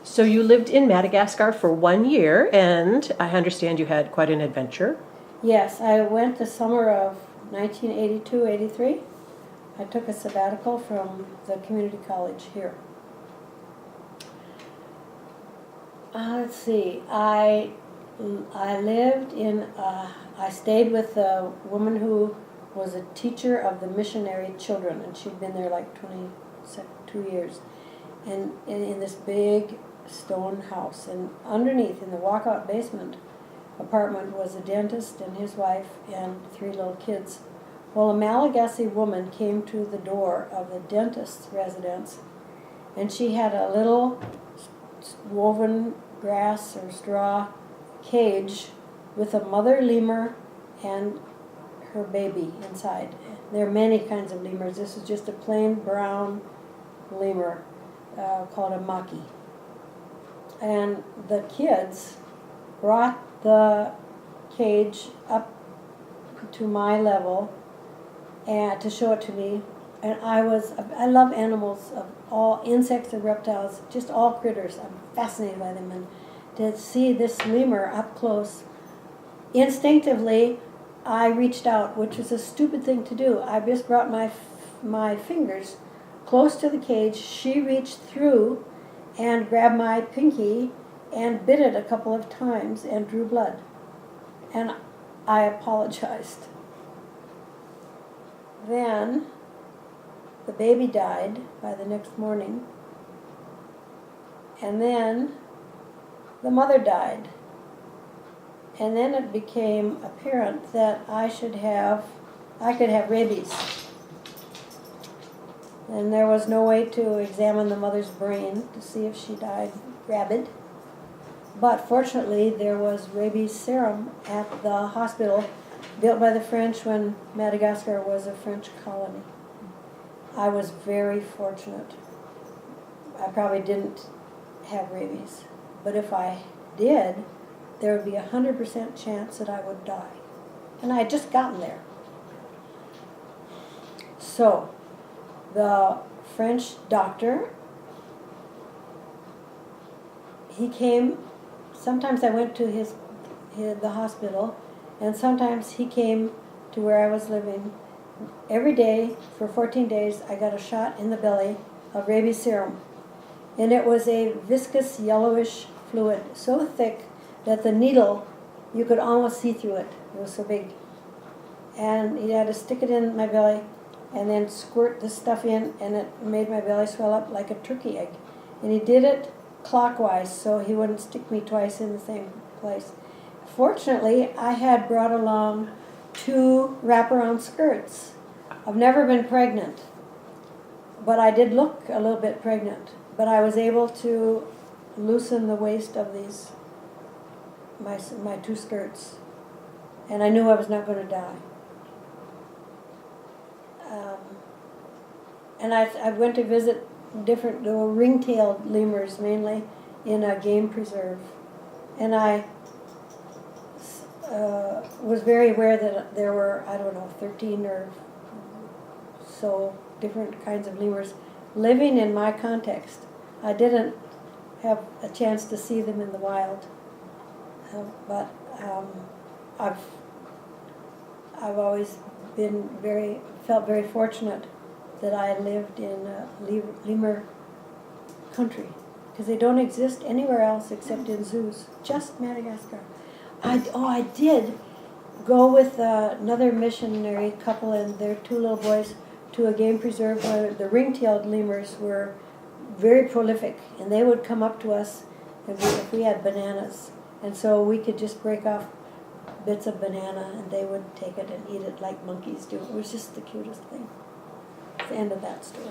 So you lived in Madagascar for 1 year, and I understand you had quite an adventure. Yes, I went the summer of 1982-83. I took a sabbatical from the community college here. Let's see. I stayed with a woman who was a teacher of the missionary children, and she'd been there like 22 years. And in this big stone house, and underneath in the walkout basement apartment was a dentist and his wife and 3 little kids. Well, a Malagasy woman came to the door of the dentist's residence, and she had a little woven grass or straw cage with a mother lemur and her baby inside. There are many kinds of lemurs. This is just a plain brown lemur called a maki. And the kids brought the cage up to my level and to show it to me. And I love animals, of all insects and reptiles, just all critters. I'm fascinated by them. And to see this lemur up close, instinctively, I reached out, which was a stupid thing to do. I just brought my fingers close to the cage. She reached through and grabbed my pinky and bit it a couple of times and drew blood. And I apologized. Then the baby died by the next morning, and then the mother died. And then it became apparent that I could have rabies. And there was no way to examine the mother's brain to see if she died rabid. But fortunately, there was rabies serum at the hospital built by the French when Madagascar was a French colony. I was very fortunate. I probably didn't have rabies, but if I did, there would be 100% chance that I would die. And I had just gotten there. So, the French doctor, he came. Sometimes I went to the hospital, and sometimes he came to where I was living. Every day for 14 days, I got a shot in the belly of rabies serum. And it was a viscous yellowish fluid, so thick that the needle, you could almost see through it. It was so big. And he had to stick it in my belly and then squirt this stuff in, and it made my belly swell up like a turkey egg. And he did it clockwise so he wouldn't stick me twice in the same place. Fortunately, I had brought along 2 wraparound skirts. I've never been pregnant, but I did look a little bit pregnant. But I was able to loosen the waist of these, my 2 skirts, and I knew I was not going to die. And I went to visit different little ring-tailed lemurs, mainly in a game preserve, and I was very aware that there were, 13 or so different kinds of lemurs living in my context. I didn't have a chance to see them in the wild, but I've always felt very fortunate that I lived in lemur country, because they don't exist anywhere else except in zoos, just Madagascar. I did go with another missionary couple and their 2 little boys to a game preserve where the ring-tailed lemurs were very prolific, and they would come up to us if we had bananas, and so we could just break off bits of banana and they would take it and eat it like monkeys do. It was just the cutest thing. It's the end of that story.